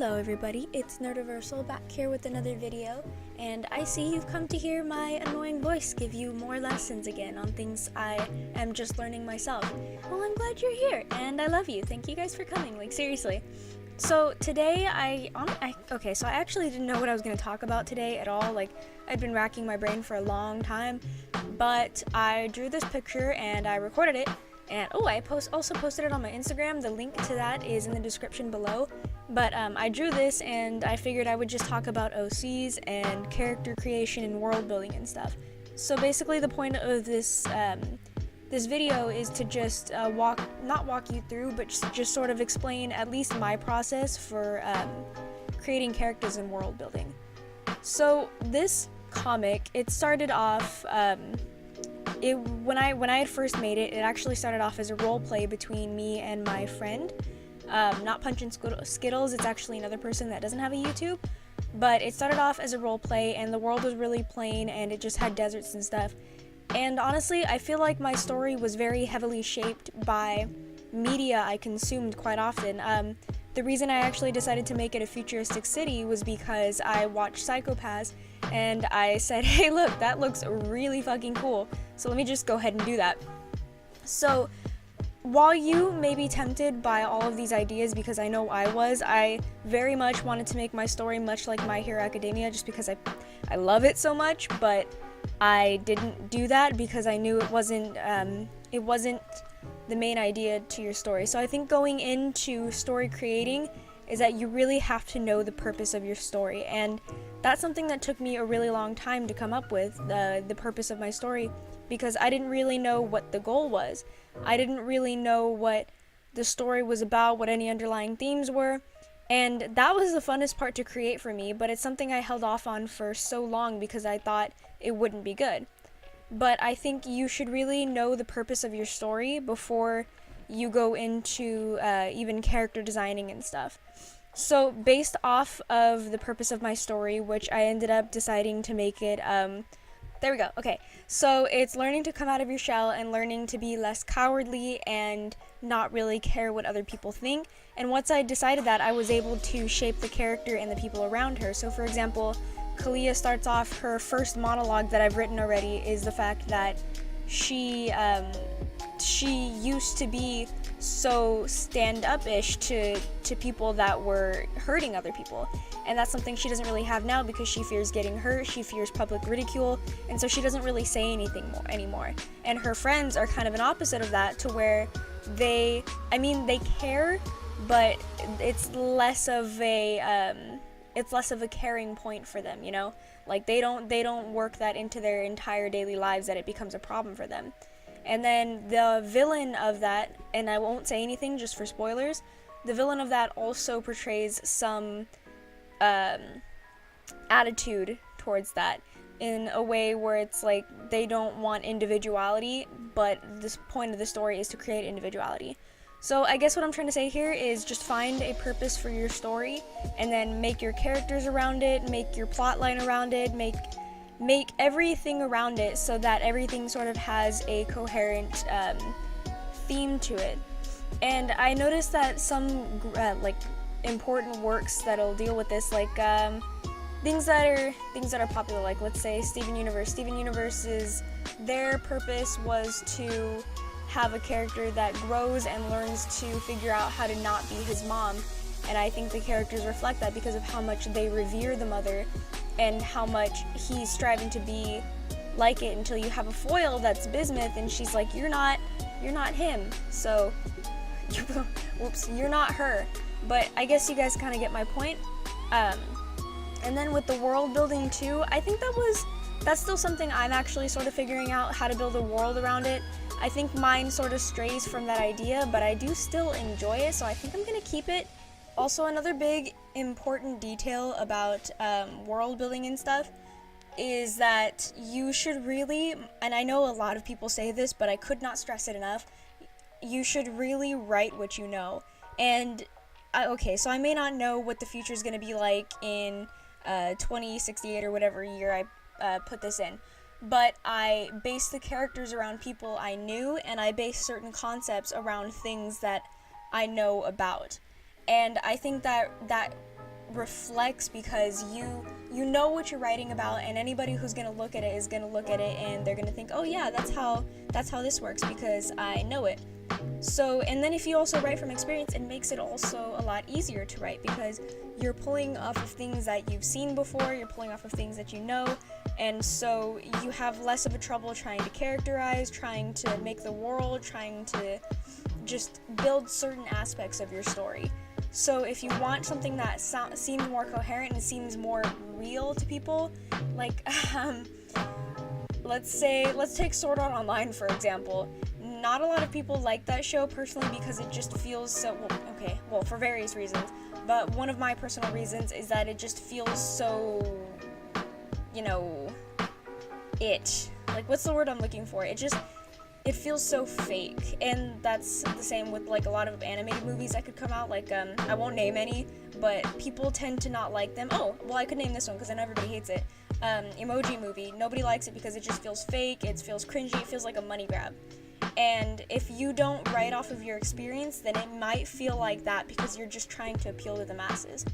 Hello everybody, it's Nerdiversal back here with another video, and I see you've come to hear my annoying voice give you more lessons again on things I am just learning myself. Well, I'm glad you're here, and I love you. Thank you guys for coming, like seriously. So today I actually didn't know what I was going to talk about today at all. Like, I'd been racking my brain for a long time, but I drew this picture and I recorded it. And I also posted it on my Instagram. The link to that is in the description below. But I drew this and I figured I would just talk about OCs and character creation and world building and stuff. So basically the point of this this video is to just not walk you through, but just sort of explain at least my process for creating characters and world building. So this comic, it started off when I had first made it, it actually started off as a role play between me and my friend. Not Punch and Skittles, it's actually another person that doesn't have a YouTube. But it started off as a role play, and the world was really plain, and it just had deserts and stuff. And honestly, I feel like my story was very heavily shaped by media I consumed quite often. The reason I actually decided to make it a futuristic city was because I watched Psycho-Pass, and I said, hey look, that looks really fucking cool, so let me just go ahead and do that. So while you may be tempted by all of these ideas, because I know I very much wanted to make my story much like My Hero Academia just because I love it so much, but I didn't do that because I knew it wasn't the main idea to your story. So I think going into story creating is that you really have to know the purpose of your story, and that's something that took me a really long time to come up with, the purpose of my story, because I didn't really know what the goal was. I didn't really know what the story was about, what any underlying themes were, and that was the funnest part to create for me, but it's something I held off on for so long because I thought it wouldn't be good. But I think you should really know the purpose of your story before you go into even character designing and stuff. So based off of the purpose of my story, which I ended up deciding to make it, there we go, okay. So it's learning to come out of your shell and learning to be less cowardly and not really care what other people think. And once I decided that, I was able to shape the character and the people around her. So for example, Kalia starts off, her first monologue that I've written already is the fact that she used to be so stand-up-ish to people that were hurting other people, and that's something she doesn't really have now because she fears getting hurt, she fears public ridicule, and so she doesn't really say anything anymore. And her friends are kind of an opposite of that, to where they care, but it's less of a caring point for them, you know? Like, they don't work that into their entire daily lives that it becomes a problem for them. And then the villain of that, and I won't say anything just for spoilers, the villain of that also portrays some attitude towards that in a way where it's like they don't want individuality, but the point of the story is to create individuality. So I guess what I'm trying to say here is just find a purpose for your story, and then make your characters around it, make your plot line around it, make everything around it so that everything sort of has a coherent theme to it. And I noticed that some important works that'll deal with this, like things that are popular, like let's say Steven Universe. Steven Universe's their purpose was to have a character that grows and learns to figure out how to not be his mom. And I think the characters reflect that because of how much they revere the mother and how much he's striving to be like it, until you have a foil that's Bismuth and she's like, you're not him, so whoops, you're not her. But I guess you guys kind of get my point. And then with the world building too, I think that's still something I'm actually sort of figuring out, how to build a world around it. I think mine sort of strays from that idea, but I do still enjoy it, so I think I'm gonna keep it. Also, another big important detail about world building and stuff is that you should really, and I know a lot of people say this, but I could not stress it enough, you should really write what you know. And okay, so I may not know what the future is going to be like in 2068 or whatever year I put this in, but I base the characters around people I knew, and I base certain concepts around things that I know about. And I think that reflects because you know what you're writing about, and anybody who's going to look at it is going to look at it and they're going to think, oh yeah, that's how this works because I know it. So, and then if you also write from experience, it makes it also a lot easier to write because you're pulling off of things that you've seen before, you're pulling off of things that you know, and so you have less of a trouble trying to characterize, trying to make the world, trying to just build certain aspects of your story. So if you want something that seems more coherent and seems more real to people, like let's take Sword Art Online for example. Not a lot of people like that show personally because it just feels so, well, for various reasons, but one of my personal reasons is that it just feels so, like, what's the word I'm looking for? It feels so fake, and that's the same with like a lot of animated movies that could come out, like I won't name any, but people tend to not like them. Oh, well, I could name this one because I know everybody hates it. Emoji Movie. Nobody likes it because it just feels fake, it feels cringy, it feels like a money grab. And if you don't write off of your experience, then it might feel like that because you're just trying to appeal to the masses.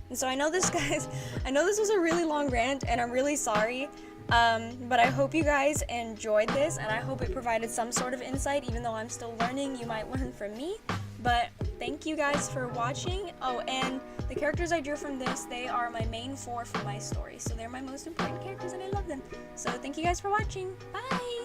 And so I know this was a really long rant, and I'm really sorry, but I hope you guys enjoyed this, and I hope it provided some sort of insight. Even though I'm still learning, you might learn from me. But thank you guys for watching. Oh, and the characters I drew from this, they are my main 4 for my story. So they're my most important characters, and I love them. So thank you guys for watching. Bye!